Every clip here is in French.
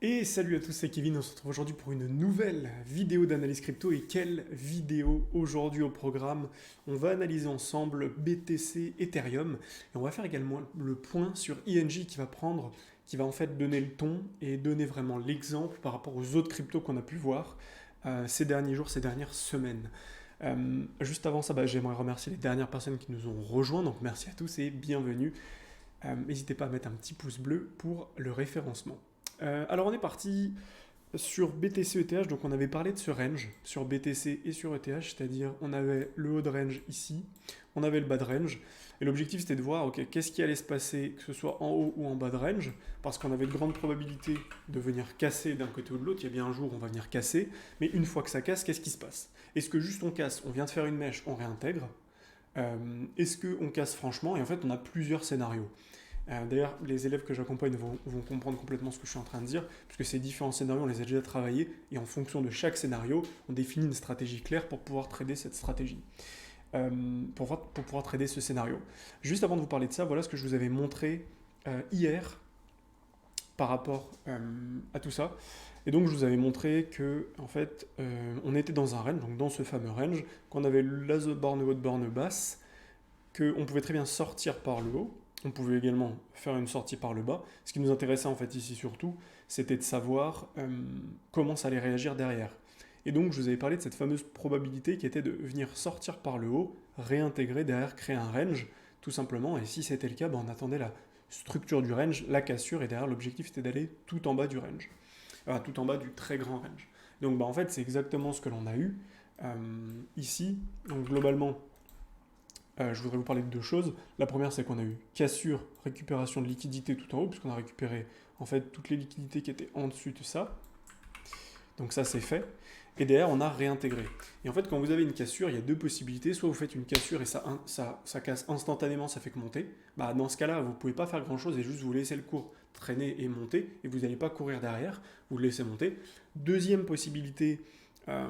Et salut à tous, c'est Kevin, on se retrouve aujourd'hui pour une nouvelle vidéo d'analyse crypto. Et quelle vidéo aujourd'hui au programme? On va analyser ensemble BTC, Ethereum, et on va faire également le point sur INJ qui va en fait donner le ton et donner vraiment l'exemple par rapport aux autres cryptos qu'on a pu voir ces derniers jours, ces dernières semaines. Juste avant ça, j'aimerais remercier les dernières personnes qui nous ont rejoints, donc merci à tous et bienvenue. N'hésitez pas à mettre un petit pouce bleu pour le référencement. Alors on est parti sur BTC ETH, donc on avait parlé de ce range sur BTC et sur ETH, c'est-à-dire on avait le haut de range ici, on avait le bas de range, et l'objectif c'était de voir ok, qu'est-ce qui allait se passer, que ce soit en haut ou en bas de range, parce qu'on avait de grandes probabilités de venir casser d'un côté ou de l'autre, il y a bien un jour où on va venir casser, mais une fois que ça casse, qu'est-ce qui se passe? Est-ce que juste on casse, on vient de faire une mèche, on réintègre? Est-ce qu'on casse franchement? Et en fait on a plusieurs scénarios. D'ailleurs, les élèves que j'accompagne vont comprendre complètement ce que je suis en train de dire, puisque ces différents scénarios, on les a déjà travaillés, et en fonction de chaque scénario, on définit une stratégie claire pour pouvoir trader cette stratégie, pour pouvoir trader ce scénario. Juste avant de vous parler de ça, voilà ce que je vous avais montré hier par rapport à tout ça. Et donc, je vous avais montré que, en fait, on était dans un range, donc dans ce fameux range, qu'on avait la borne haute, borne basse, qu'on pouvait très bien sortir par le haut. On pouvait également faire une sortie par le bas. Ce qui nous intéressait en fait ici surtout, c'était de savoir comment ça allait réagir derrière. Et donc je vous avais parlé de cette fameuse probabilité qui était de venir sortir par le haut, réintégrer derrière, créer un range, tout simplement. Et si c'était le cas, on attendait la structure du range, la cassure, et derrière l'objectif était d'aller tout en bas du range. Tout en bas du très grand range. Donc en fait c'est exactement ce que l'on a eu ici. Donc globalement, je voudrais vous parler de deux choses. La première, c'est qu'on a eu cassure, récupération de liquidité tout en haut, puisqu'on a récupéré en fait toutes les liquidités qui étaient en dessus de ça. Donc ça, c'est fait. Et derrière, on a réintégré. Et en fait, quand vous avez une cassure, il y a deux possibilités. Soit vous faites une cassure et ça casse instantanément, ça fait que monter. Dans ce cas-là, vous ne pouvez pas faire grand-chose et juste vous laisser le cours traîner et monter, et vous n'allez pas courir derrière, vous le laissez monter. Deuxième possibilité, euh,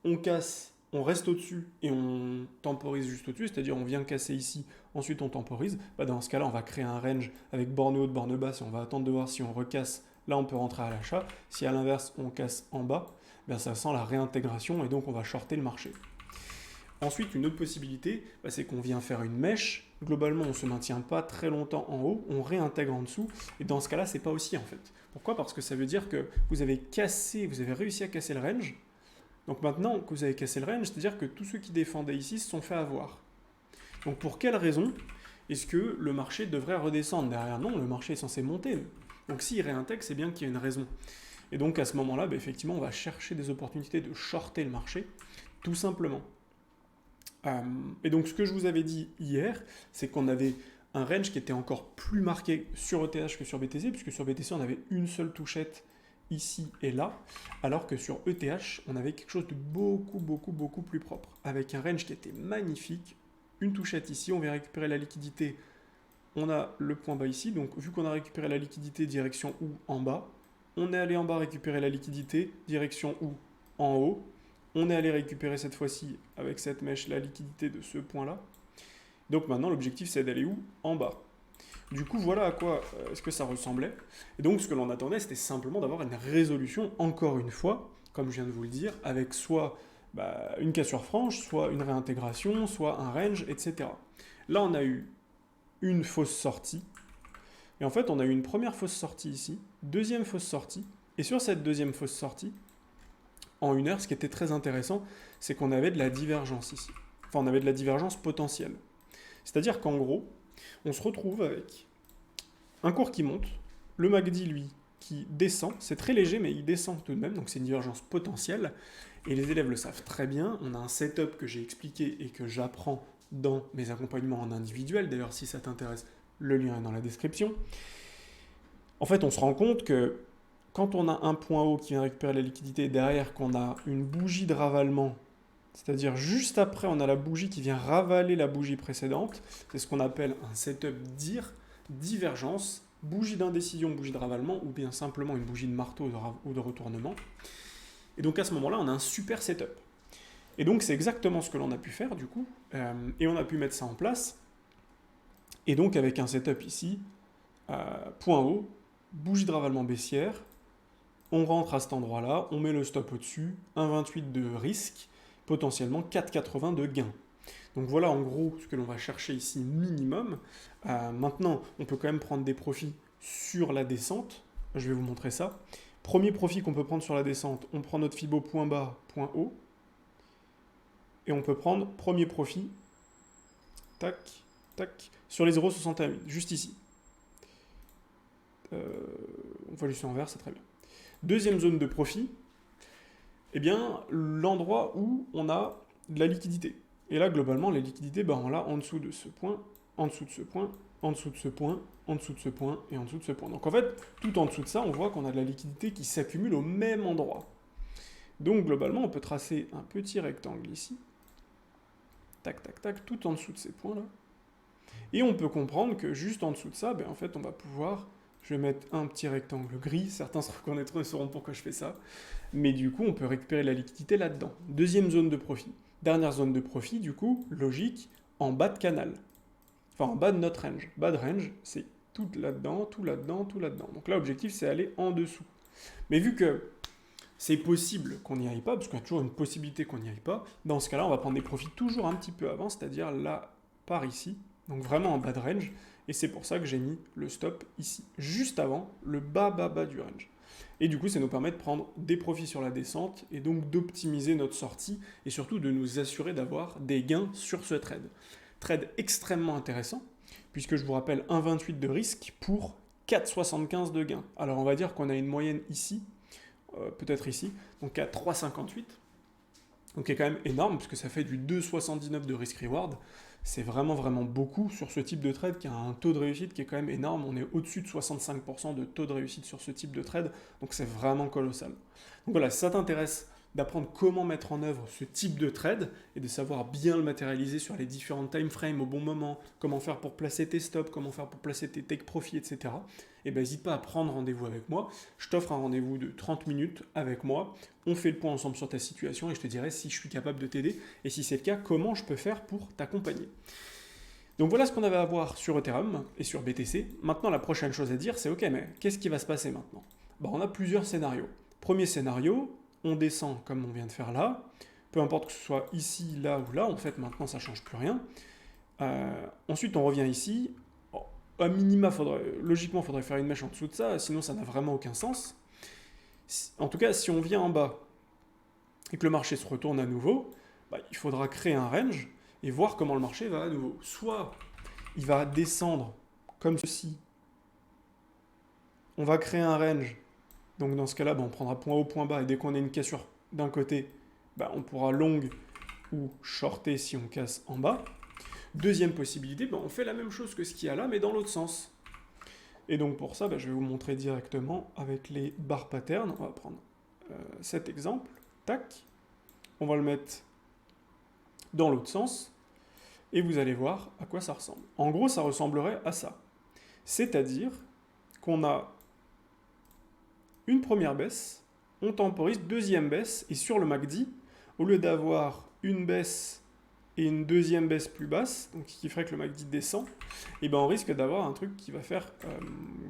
on casse, on reste au-dessus et on temporise juste au-dessus, c'est-à-dire on vient casser ici, ensuite on temporise. Dans ce cas-là, on va créer un range avec borne haute, borne basse, et on va attendre de voir si on recasse. Là, on peut rentrer à l'achat. Si à l'inverse, on casse en bas, ça sent la réintégration et donc on va shorter le marché. Ensuite, une autre possibilité, c'est qu'on vient faire une mèche. Globalement, on ne se maintient pas très longtemps en haut, on réintègre en dessous. Et dans ce cas-là, c'est pas aussi en fait. Pourquoi? Parce que ça veut dire que vous avez réussi à casser le range. Donc maintenant que vous avez cassé le range, c'est-à-dire que tous ceux qui défendaient ici se sont fait avoir. Donc pour quelle raison est-ce que le marché devrait redescendre derrière? Non, le marché est censé monter. Donc s'il réintègre, c'est bien qu'il y a une raison. Et donc à ce moment-là, effectivement, on va chercher des opportunités de shorter le marché, tout simplement. Et donc ce que je vous avais dit hier, c'est qu'on avait un range qui était encore plus marqué sur ETH que sur BTC, puisque sur BTC, on avait une seule touchette ici et là, alors que sur ETH, on avait quelque chose de beaucoup plus propre, avec un range qui était magnifique, une touchette ici, on vient récupérer la liquidité, on a le point bas ici, donc vu qu'on a récupéré la liquidité, direction où en bas, on est allé en bas récupérer la liquidité, direction où en haut, on est allé récupérer cette fois-ci, avec cette mèche, la liquidité de ce point-là. Donc maintenant, l'objectif, c'est d'aller où? En bas. Du coup, voilà à quoi est-ce que ça ressemblait. Et donc, ce que l'on attendait, c'était simplement d'avoir une résolution, encore une fois, comme je viens de vous le dire, avec soit une cassure franche, soit une réintégration, soit un range, etc. Là, on a eu une fausse sortie. Et en fait, on a eu une première fausse sortie ici, deuxième fausse sortie. Et sur cette deuxième fausse sortie, en une heure, ce qui était très intéressant, c'est qu'on avait de la divergence ici. Enfin, on avait de la divergence potentielle. C'est-à-dire qu'en gros, on se retrouve avec un cours qui monte, le MACD, lui, qui descend. C'est très léger, mais il descend tout de même, donc c'est une divergence potentielle. Et les élèves le savent très bien. On a un setup que j'ai expliqué et que j'apprends dans mes accompagnements en individuel. D'ailleurs, si ça t'intéresse, le lien est dans la description. En fait, on se rend compte que quand on a un point haut qui vient récupérer la liquidité, derrière qu'on a une bougie de ravalement, c'est-à-dire juste après, on a la bougie qui vient ravaler la bougie précédente. C'est ce qu'on appelle un setup DIR, divergence, bougie d'indécision, bougie de ravalement, ou bien simplement une bougie de marteau ou de retournement. Et donc à ce moment-là, on a un super setup. Et donc c'est exactement ce que l'on a pu faire du coup, et on a pu mettre ça en place. Et donc avec un setup ici, point haut, bougie de ravalement baissière, on rentre à cet endroit-là, on met le stop au-dessus, 1,28 de risque, potentiellement 4,80 de gain. Donc voilà en gros ce que l'on va chercher ici minimum. Maintenant, on peut quand même prendre des profits sur la descente. Je vais vous montrer ça. Premier profit qu'on peut prendre sur la descente, on prend notre Fibo point bas, point haut. Et on peut prendre premier profit, tac, tac, sur les 0,61, juste ici. On va laisser en vert, c'est très bien. Deuxième zone de profit, eh bien, l'endroit où on a de la liquidité. Et là, globalement, les liquidités, ben, on l'a en dessous de ce point, en dessous de ce point, en dessous de ce point, en dessous de ce point et en dessous de ce point. Donc en fait, tout en dessous de ça, on voit qu'on a de la liquidité qui s'accumule au même endroit. Donc globalement, on peut tracer un petit rectangle ici. Tac, tac, tac, tout en dessous de ces points-là. Et on peut comprendre que juste en dessous de ça, ben, en fait, on va pouvoir... Je vais mettre un petit rectangle gris. Certains se reconnaîtront et sauront pourquoi je fais ça. Mais du coup, on peut récupérer la liquidité là-dedans. Deuxième zone de profit. Dernière zone de profit, du coup, logique, en bas de canal. Enfin, en bas de notre range. Bas de range, c'est tout là-dedans, tout là-dedans, tout là-dedans. Donc là, l'objectif, c'est aller en dessous. Mais vu que c'est possible qu'on n'y aille pas, parce qu'il y a toujours une possibilité qu'on n'y aille pas, dans ce cas-là, on va prendre des profits toujours un petit peu avant, c'est-à-dire là, par ici. Donc vraiment en bas de range. Et c'est pour ça que j'ai mis le stop ici, juste avant le bas du range. Et du coup, ça nous permet de prendre des profits sur la descente et donc d'optimiser notre sortie et surtout de nous assurer d'avoir des gains sur ce trade. Trade extrêmement intéressant, puisque je vous rappelle 1,28 de risque pour 4,75 de gain. Alors on va dire qu'on a une moyenne ici, peut-être ici, donc à 3,58. Donc qui est quand même énorme, puisque ça fait du 2,79 de risk-reward. C'est vraiment, vraiment beaucoup sur ce type de trade qui a un taux de réussite qui est quand même énorme. On est au-dessus de 65% de taux de réussite sur ce type de trade, donc c'est vraiment colossal. Donc voilà, si ça t'intéresse d'apprendre comment mettre en œuvre ce type de trade et de savoir bien le matérialiser sur les différents time frames au bon moment, comment faire pour placer tes stops, comment faire pour placer tes take profits, etc. Et ben n'hésite pas à prendre rendez-vous avec moi. Je t'offre un rendez-vous de 30 minutes avec moi. On fait le point ensemble sur ta situation et je te dirai si je suis capable de t'aider et si c'est le cas, comment je peux faire pour t'accompagner. Donc voilà ce qu'on avait à voir sur Ethereum et sur BTC. Maintenant, la prochaine chose à dire, c'est ok, mais qu'est-ce qui va se passer maintenant? On a plusieurs scénarios. Premier scénario, on descend comme on vient de faire là. Peu importe que ce soit ici, là ou là, en fait maintenant ça ne change plus rien. Ensuite on revient ici. À minima, logiquement, il faudrait faire une mèche en dessous de ça, sinon ça n'a vraiment aucun sens. En tout cas, si on vient en bas et que le marché se retourne à nouveau, il faudra créer un range et voir comment le marché va à nouveau. Soit il va descendre comme ceci, on va créer un range, donc dans ce cas-là, on prendra point haut, point bas, et dès qu'on a une cassure d'un côté, on pourra long ou shorter si on casse en bas. Deuxième possibilité, on fait la même chose que ce qu'il y a là, mais dans l'autre sens. Et donc pour ça, je vais vous montrer directement avec les bar patterns. On va prendre cet exemple, tac, on va le mettre dans l'autre sens, et vous allez voir à quoi ça ressemble. En gros, ça ressemblerait à ça. C'est-à-dire qu'on a une première baisse, on temporise, deuxième baisse, et sur le MACD, au lieu d'avoir une baisse et une deuxième baisse plus basse, donc qui ferait que le MACD descend, et on risque d'avoir un truc qui va faire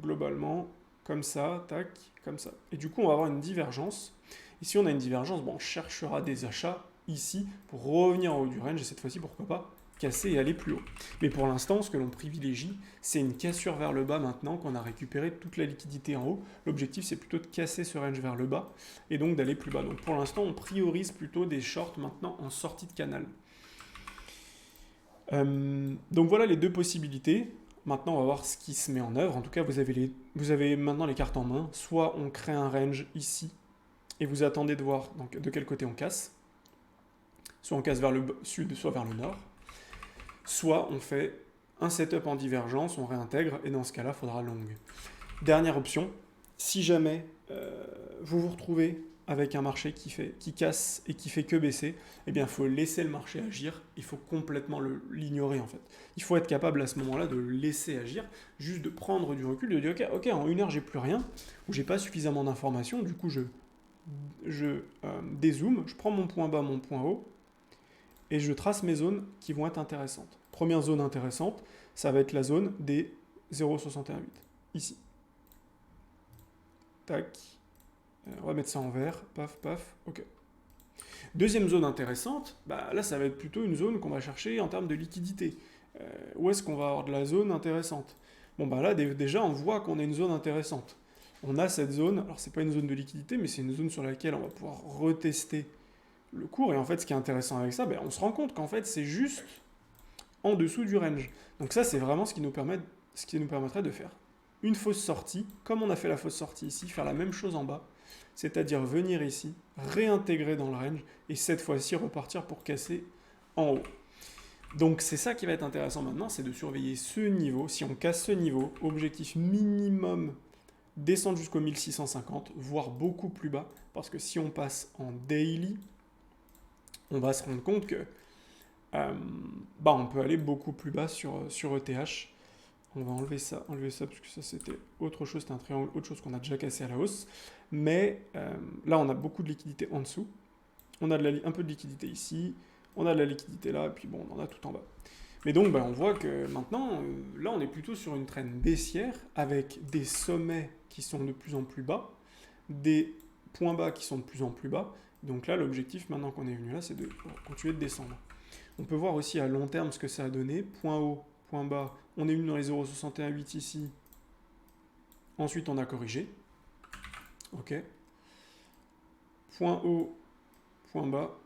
globalement comme ça, tac, comme ça. Et du coup, on va avoir une divergence. Et si on a une divergence, on cherchera des achats ici pour revenir en haut du range, et cette fois-ci, pourquoi pas, casser et aller plus haut. Mais pour l'instant, ce que l'on privilégie, c'est une cassure vers le bas maintenant qu'on a récupéré toute la liquidité en haut. L'objectif, c'est plutôt de casser ce range vers le bas et donc d'aller plus bas. Donc pour l'instant, on priorise plutôt des shorts maintenant en sortie de canal. Donc voilà les deux possibilités. Maintenant, on va voir ce qui se met en œuvre. En tout cas, vous avez maintenant les cartes en main. Soit on crée un range ici et vous attendez de voir donc, de quel côté on casse. Soit on casse vers le sud, soit vers le nord. Soit on fait un setup en divergence, on réintègre, et dans ce cas-là, il faudra long. Dernière option, si jamais vous vous retrouvez avec un marché qui casse et qui fait que baisser, il faut laisser le marché agir, il faut complètement l'ignorer en fait. Il faut être capable à ce moment-là de le laisser agir, juste de prendre du recul, de dire ok, en une heure j'ai plus rien, ou j'ai pas suffisamment d'informations, du coup je dézoome, je prends mon point bas, mon point haut, et je trace mes zones qui vont être intéressantes. Première zone intéressante, ça va être la zone des 0,618, ici. tac. On va mettre ça en vert, paf, paf, ok. Deuxième zone intéressante, bah, là ça va être plutôt une zone qu'on va chercher en termes de liquidité. Où est-ce qu'on va avoir de la zone intéressante? Bon bah là déjà on voit qu'on a une zone intéressante. On a cette zone, alors c'est pas une zone de liquidité, mais c'est une zone sur laquelle on va pouvoir retester le cours. Et en fait ce qui est intéressant avec ça, bah, on se rend compte qu'en fait c'est juste en dessous du range. Donc ça c'est vraiment ce qui nous permettrait de faire une fausse sortie, comme on a fait la fausse sortie ici, faire la même chose en bas, c'est-à-dire venir ici, réintégrer dans le range, et cette fois-ci repartir pour casser en haut. Donc c'est ça qui va être intéressant maintenant, c'est de surveiller ce niveau. Si on casse ce niveau, objectif minimum, descendre jusqu'au 1650, voire beaucoup plus bas, parce que si on passe en daily, on va se rendre compte que on peut aller beaucoup plus bas sur ETH. On va enlever ça parce que ça c'était autre chose, c'était un triangle, autre chose qu'on a déjà cassé à la hausse. Mais là on a beaucoup de liquidité en dessous. On a un peu de liquidité ici, on a de la liquidité là, et puis bon, on en a tout en bas. Mais donc on voit que maintenant, là on est plutôt sur une traîne baissière avec des sommets qui sont de plus en plus bas, des points bas qui sont de plus en plus bas. Donc là l'objectif maintenant qu'on est venu là, c'est de continuer de descendre. On peut voir aussi à long terme ce que ça a donné. Point haut, point bas, on est venu dans les 0,618 ici. Ensuite, on a corrigé. Ok. Point haut, point bas.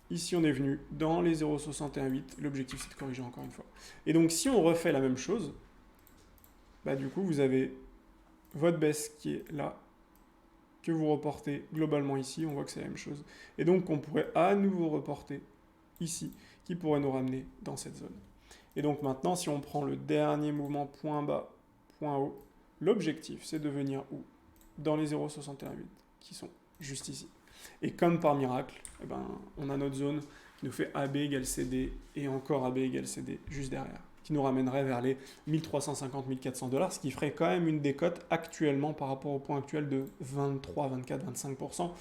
Ici, on est venu dans les 0,618. L'objectif, c'est de corriger encore une fois. Et donc, si on refait la même chose, bah, du coup, vous avez votre baisse qui est là, que vous reportez globalement ici. On voit que c'est la même chose. Et donc, on pourrait à nouveau reporter ici, qui pourrait nous ramener dans cette zone. Et donc maintenant, si on prend le dernier mouvement point bas, point haut, l'objectif, c'est de venir où? Dans les 0,618, qui sont juste ici. Et comme par miracle, on a notre zone qui nous fait AB égale CD, et encore AB égale CD juste derrière, qui nous ramènerait vers les 1350-1400 $, ce qui ferait quand même une décote actuellement par rapport au point actuel de 23, 24, 25%,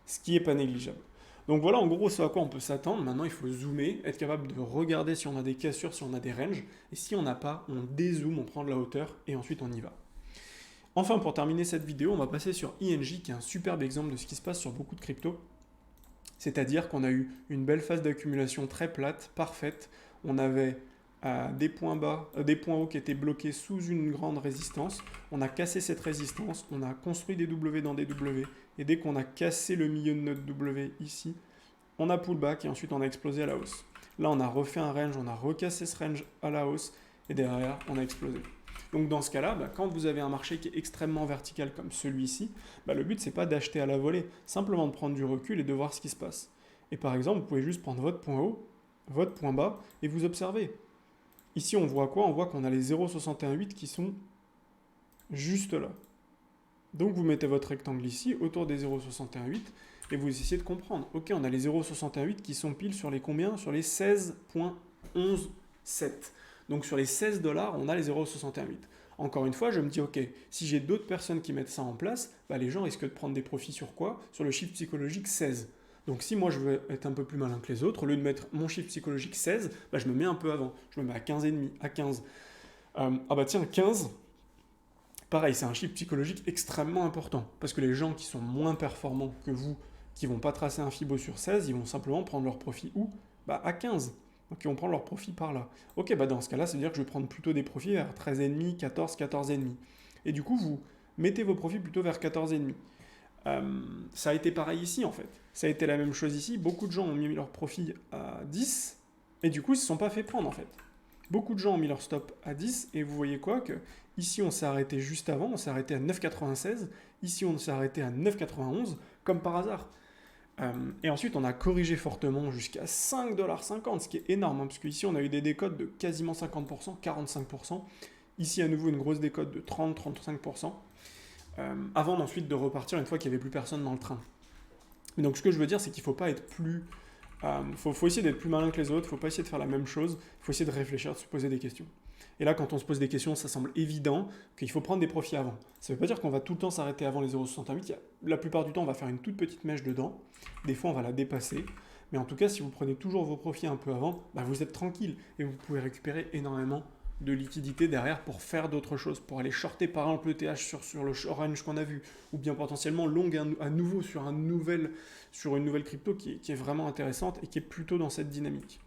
ce qui n'est pas négligeable. Donc voilà en gros ce à quoi on peut s'attendre. Maintenant il faut zoomer, être capable de regarder si on a des cassures, si on a des ranges. Et si on n'a pas, on dézoome, on prend de la hauteur et ensuite on y va. Enfin pour terminer cette vidéo, on va passer sur INJ qui est un superbe exemple de ce qui se passe sur beaucoup de cryptos. C'est-à-dire qu'on a eu une belle phase d'accumulation très plate, parfaite. On avait des points bas, des points hauts qui étaient bloqués sous une grande résistance. On a cassé cette résistance, on a construit des W dans des W, et dès qu'on a cassé le milieu de notre W ici, on a pullback et ensuite on a explosé à la hausse. Là, on a refait un range, on a recassé ce range à la hausse, et derrière, on a explosé. Donc dans ce cas-là, quand vous avez un marché qui est extrêmement vertical comme celui-ci, le but, c'est pas d'acheter à la volée, simplement de prendre du recul et de voir ce qui se passe. Et par exemple, vous pouvez juste prendre votre point haut, votre point bas, et vous observez. Ici, on voit quoi? On voit qu'on a les 0,618 qui sont juste là. Donc, vous mettez votre rectangle ici, autour des 0,618, et vous essayez de comprendre. Ok, on a les 0,618 qui sont pile sur les combien? Sur les 16,117. Donc, sur les 16 $, on a les 0,618. Encore une fois, je me dis, ok, si j'ai d'autres personnes qui mettent ça en place, les gens risquent de prendre des profits sur quoi? Sur le chiffre psychologique 16. Donc si moi je veux être un peu plus malin que les autres, au lieu de mettre mon chiffre psychologique 16, je me mets un peu avant. Je me mets à 15,5, à 15. Tiens, 15, pareil, c'est un chiffre psychologique extrêmement important. Parce que les gens qui sont moins performants que vous, qui ne vont pas tracer un Fibo sur 16, ils vont simplement prendre leur profit où? À 15. Donc ils vont prendre leur profit par là. Ok, dans ce cas-là, ça veut dire que je vais prendre plutôt des profits vers 13,5, 14, 14,5. Et du coup, vous mettez vos profits plutôt vers 14,5. Ça a été pareil ici en fait. Ça a été la même chose ici. Beaucoup de gens ont mis leur profit à 10 et du coup ils ne se sont pas fait prendre en fait. Beaucoup de gens ont mis leur stop à 10 et vous voyez quoi que ici on s'est arrêté juste avant, on s'est arrêté à 9,96. Ici on s'est arrêté à 9,91 comme par hasard. Et ensuite on a corrigé fortement jusqu'à 5,50 $, ce qui est énorme parce qu'ici on a eu des décotes de quasiment 50%, 45%. Ici à nouveau une grosse décote de 30-35%. Avant ensuite de repartir une fois qu'il n'y avait plus personne dans le train. Donc ce que je veux dire, c'est qu'il ne faut pas être plus... faut essayer d'être plus malin que les autres, il ne faut pas essayer de faire la même chose, il faut essayer de réfléchir, de se poser des questions. Et là, quand on se pose des questions, ça semble évident qu'il faut prendre des profits avant. Ça ne veut pas dire qu'on va tout le temps s'arrêter avant les 0,68. La plupart du temps, on va faire une toute petite mèche dedans. Des fois, on va la dépasser. Mais en tout cas, si vous prenez toujours vos profits un peu avant, vous êtes tranquille et vous pouvez récupérer énormément de liquidité derrière pour faire d'autres choses, pour aller shorter par exemple le TH sur le range qu'on a vu, ou bien potentiellement long à nouveau sur une nouvelle crypto qui est vraiment intéressante et qui est plutôt dans cette dynamique.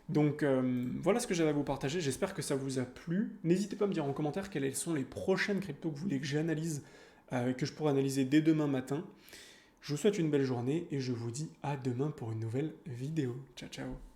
Donc voilà ce que j'avais à vous partager, j'espère que ça vous a plu. N'hésitez pas à me dire en commentaire quelles sont les prochaines cryptos que vous voulez que j'analyse, que je pourrais analyser dès demain matin. Je vous souhaite une belle journée et je vous dis à demain pour une nouvelle vidéo. Ciao ciao.